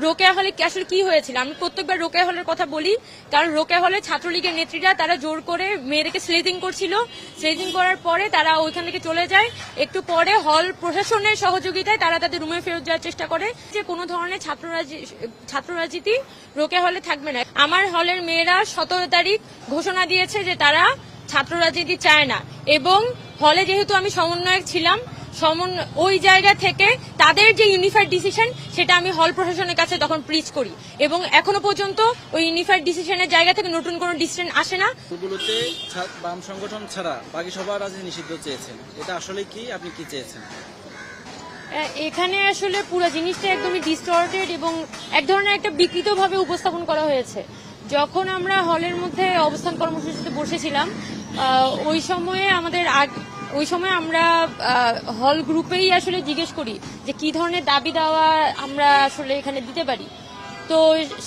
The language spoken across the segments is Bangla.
রোকেয়া হলে আসলে কি হয়েছিল, আমি প্রত্যেকবার রোকেয়া হলের কথা বলি, কারণ রোকেয়া হলে ছাত্রলীগের নেত্রীরা তারা জোর করে মেয়েদেরকে স্লেজিং করছিল। স্লেজিং করার পরে তারা ওইখান থেকে চলে যায়। একটু পরে হল প্রশাসনের সহযোগিতায় তারা তাদের রুমে ফেরত যাওয়ার চেষ্টা করে, যে কোনো ধরনের ছাত্র রাজনীতি রোকেয়া হলে থাকবে না। আমার হলের মেয়েরা 17 তারিখ ঘোষণা দিয়েছে যে তারা ছাত্র রাজনীতি চায় না, এবং হলে যেহেতু আমি সমন্বয়ক ছিলাম, ওই জায়গা থেকে তাদের যে ইউনিফাইড ডিসিশন সেটা আমি হল প্রশাসনের কাছে তখন প্রিচ করি, এবং এখনো পর্যন্ত ওই ইউনিফাইড ডিসিশনের জায়গা থেকে নতুন কোনো ডিসিশন আসে না। ওগুলোতে বাম সংগঠন ছাড়া বাকি সবার রাজনীতি নিষিদ্ধ চেয়েছেন, এটা আসলে কি, আপনি কি চেয়েছেন? এখানে আসলে পুরো জিনিসটা একদমই ডিস্টর্টেড এবং এক ধরনের একটা বিকৃতভাবে উপস্থাপন করা হয়েছে। যখন আমরা হলের মধ্যে অবস্থান কর্মসূচিতে বসেছিলাম, ওই সময় আমরা হল গ্রুপেই আসলে জিজ্ঞেস করি যে কি ধরনের দাবি দেওয়া আমরা আসলে এখানে দিতে পারি। তো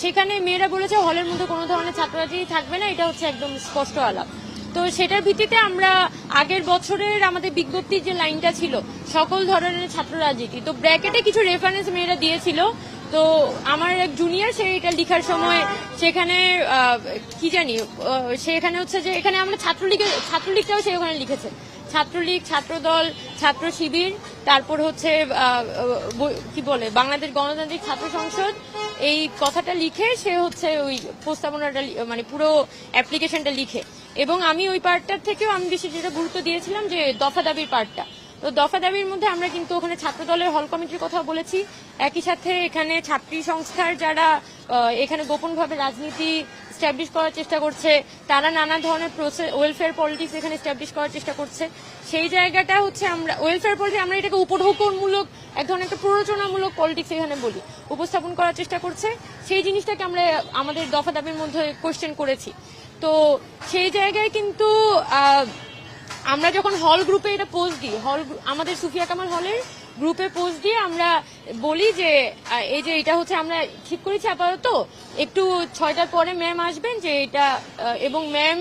সেখানে মেয়েরা বলেছে হলের মধ্যে কোনো ধরনের ছাত্র রাজনীতি থাকবে না, এটা হচ্ছে একদম স্পষ্ট আলাপ। তো সেটার ভিত্তিতে আমরা আগের বছরের আমাদের বিজ্ঞপ্তির যে লাইনটা ছিল সকল ধরনের ছাত্র রাজনীতি, তো ব্র্যাকেটে কিছু রেফারেন্স মেয়েরা দিয়েছিল। তো আমার এক জুনিয়র, সে এটা লিখার সময় সেখানে কি জানি সেখানে হচ্ছে যে এখানে আমরা ছাত্রলীগটাও সে ওখানে লিখেছে, ছাত্রলীগ, ছাত্রদল, ছাত্র শিবির, তারপর হচ্ছে কি বলে বাংলাদেশ গণতান্ত্রিক ছাত্র সংসদ, এই কথাটা লিখে সে হচ্ছে ওই প্রস্তাবনাটা মানে পুরো অ্যাপ্লিকেশনটা লিখে। এবং আমি ওই পার্টটার থেকেও আমি বেশি যেটা গুরুত্ব দিয়েছিলাম যে দফা দাবির পার্টটা। তো দফা দাবির মধ্যে আমরা কিন্তু ওখানে ছাত্র দলের হল কমিটির কথা বলেছি, একই সাথে এখানে ছাত্রী সংস্থার যারা এখানে গোপনভাবে রাজনীতি স্ট্যাবলিশ করার চেষ্টা করছে, তারা নানা ধরনের ওয়েলফেয়ার পলিটিক্স এখানে স্ট্যাবলিশ করার চেষ্টা করছে, সেই জায়গাটা হচ্ছে আমরা ওয়েলফেয়ার পলিটিক্স আমরা এটাকে উপঢৌকনমূলক এক ধরনের একটা প্ররোচনামূলক পলিটিক্স এখানে বলি, উপস্থাপন করার চেষ্টা করছে। সেই জিনিসটাকে আমরা আমাদের দফা দাবির মধ্যে কোয়েশ্চেন করেছি। তো সেই জায়গায় কিন্তু আমরা যখন হল গ্রুপে এটা পোস্ট দিই, আমাদের সুফিয়া কামাল হলের গ্রুপে পোস্ট দিয়ে আমরা বলি যে এই যে এটা হচ্ছে আমরা ঠিক করেছি আপাতত, একটু 6টার পরে ম্যাম আসবেন, যে এটা এবং ম্যাম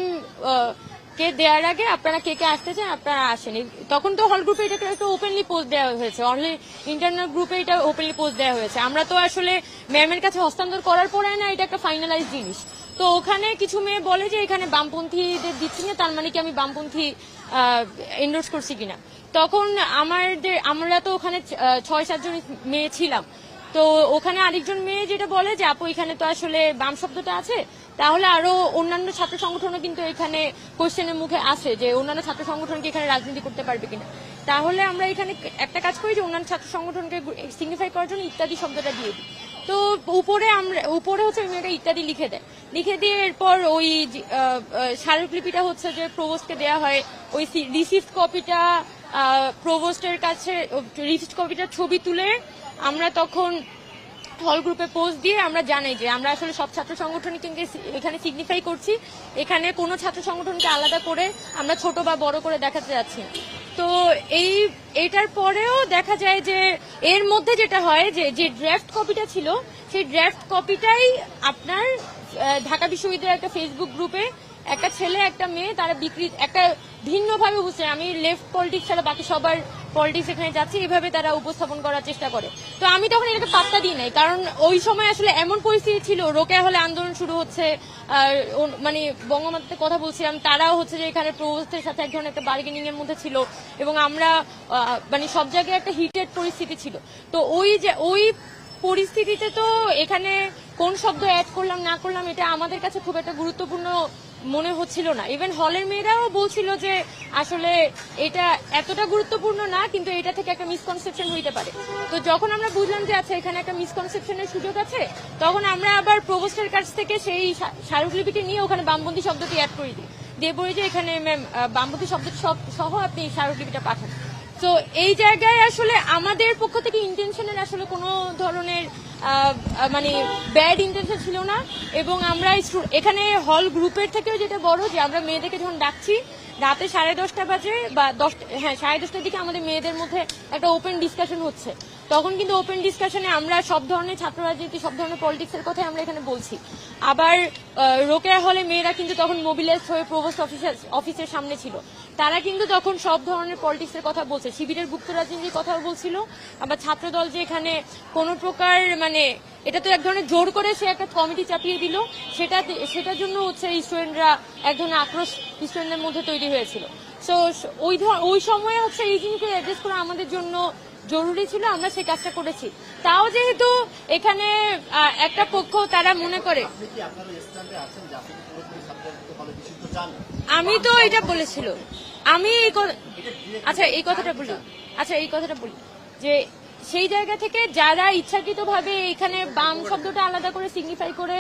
কে দেওয়ার আগে আপনারা কে কে আসতে চান আপনারা আসেন। তখন তো হল গ্রুপে এটাকে একটা ওপেনলি পোস্ট দেওয়া হয়েছে, অনলি ইন্টারনাল গ্রুপে এটা ওপেনলি পোস্ট দেওয়া হয়েছে। আমরা তো আসলে ম্যামের কাছে হস্তান্তর করার পরে না এটা একটা ফাইনালাইজ জিনিস। তো ওখানে কিছু মেয়ে বলে যে এখানে বামপন্থীদের দিচ্ছি না, তার মানে কি আমি বামপন্থী এন্ডোর্স করছি কিনা। তখন আমরা তো ওখানে 6-7 জন মেয়ে ছিলাম। তো ওখানে আরেকজন মেয়ে যেটা বলে যে আপু এখানে তো আসলে বাম শব্দটা আছে, তাহলে আরো অন্যান্য ছাত্র সংগঠনও কিন্তু এখানে কোশ্চেনের মুখে আসে যে অন্যান্য ছাত্র সংগঠন কি এখানে রাজনীতি করতে পারবে কিনা। তাহলে আমরা এখানে একটা কাজ করি যে অন্যান্য ছাত্র সংগঠনকে সিগনিফাই করার জন্য ইত্যাদি শব্দটা দিয়ে দিই। তো উপরে হচ্ছে মেয়েটা ইত্যাদি লিখে দেয়, লিখে দিয়ে এরপর ওই স্মারকলিপিটা হচ্ছে যে প্রভোস্টকে দেওয়া হয়, ওই রিসিভড কপিটা প্রভোস্টের কাছে, রিসিভড কপিটার ছবি তুলে আমরা তখন হল গ্রুপে পোস্ট দিয়ে আমরা জানাই যে আমরা আসলে সব ছাত্র সংগঠনকে এখানে সিগনিফাই করছি, এখানে কোনো ছাত্র সংগঠনকে আলাদা করে আমরা ছোট বা বড় করে দেখাতে যাচ্ছি। তো এইটার পরেও দেখা যায় যে এর মধ্যে যেটা হয় যে ড্রাফট কপিটা ছিল সেই ড্রাফট কপিটাই আপনার ঢাকা বিশ্ববিদ্যালয়ের একটা ফেসবুক গ্রুপে একটা ছেলে একটা মেয়ে তারা একটা ভিন্নভাবে বুঝছে, আমি লেফট পলিটিক্স ছাড়া বাকি সবার পলিটিক্স এখানে যাচ্ছে, এইভাবে তারা উপস্থাপন করার চেষ্টা করে। তো আমি তখন এটাকে পাত্তা দিই নাই, কারণ ওই সময় আসলে এমন পরিস্থিতি ছিল রোকেয়া হলে আন্দোলন শুরু হচ্ছে, মানে বঙ্গমাতাতে কথা বলছিলাম, তারাও হচ্ছে যে এখানে প্রভোস্টের সাথে এক ধরনের একটা বার্গেনিং এর মধ্যে ছিল, এবং আমরা মানে সব জায়গায় একটা হিটেড পরিস্থিতি ছিল। তো ওই পরিস্থিতিতে তো এখানে কোন শব্দ অ্যাড করলাম না করলাম এটা আমাদের কাছে খুব একটা গুরুত্বপূর্ণ মনে হচ্ছিল না। ইভেন হলের মেয়েরাও বলছিল যে আসলে এটা এতটা গুরুত্বপূর্ণ না, কিন্তু এটা থেকে একটা মিসকনসেপশন হইতে পারে। তো যখন আমরা বুঝলাম যে আচ্ছা এখানে একটা মিসকনসেপশনের সুযোগ আছে, তখন আমরা আবার প্রভোস্টের কাছ থেকে সেই স্মারকলিপিটি নিয়ে ওখানে বামপন্থী শব্দটি অ্যাড করে দিই, দিয়ে বলি যে এখানে ম্যাম বামপন্থী শব্দটি সহ আপনি স্মারকলিপিটা পাঠান। তো এই জায়গায় আসলে আমাদের পক্ষ থেকে ইন্টেনশনের আসলে কোনো ধরনের মানে ব্যাড ইন্টেনশন ছিল না, এবং আমরা এখানে হল গ্রুপের থেকেও যেটা বড় যে আমরা মেয়েদেরকে যখন ডাকছি রাতে 10:30 বাজে বা 10:30টার দিকে আমাদের মেয়েদের মধ্যে একটা ওপেন ডিসকাশন হচ্ছে, তখন কিন্তু ওপেন ডিসকাশনে আমরা সব ধরনের ছাত্র রাজনীতি সব ধরনের পলিটিক্সের কথাই আমরা এখানে বলছি। আবার রোকেয়া হলে মেয়েরা কিন্তু তখন মোবিলাইজ হয়ে প্রভোস্ট অফিসের সামনে ছিল, তারা কিন্তু তখন সব ধরনের পলিটিক্সের কথা বলছে, শিবিরের গুপ্ত রাজনীতির কথাও বলছিল। আবার ছাত্রদল যে এখানে কোনো প্রকার মানে এটা তো এক ধরনের জোর করে সে একটা কমিটি চাপিয়ে দিল, সেটার জন্য হচ্ছে স্টুডেন্টরা এক ধরনের আক্রোশ স্টুডেন্টদের মধ্যে তৈরি হয়েছিল। সো ওই সময়ে হচ্ছে এই জিনিসকে অ্যাড্রেস করা আমাদের জন্য জরুরি ছিল, আমরা সেই কাজটা করেছি। তাও যেহেতু এখানে একটা পক্ষ তারা মনে করে, আমি তো এটা বলেছিল, আমি এই কথাটা বলি যে সেই জায়গা থেকে যারা ইচ্ছাকৃতভাবে এখানে বাম শব্দটা আলাদা করে সিগনিফাই করে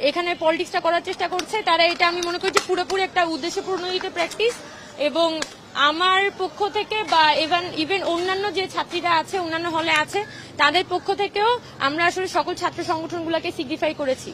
এখানে পলিটিক্সটা করার চেষ্টা করছে, তারা এটা আমি মনে করি যে পুরোপুরি একটা উদ্দেশ্য প্রণোদিত প্র্যাকটিস। এবং আমার পক্ষ থেকে বা ইভেন অন্যান্য যে ছাত্রীরা আছে, অন্যান্য হলে আছে, তাদের পক্ষ থেকেও আমরা আসলে সকল ছাত্র সংগঠনগুলোকে সিগনিফাই করেছি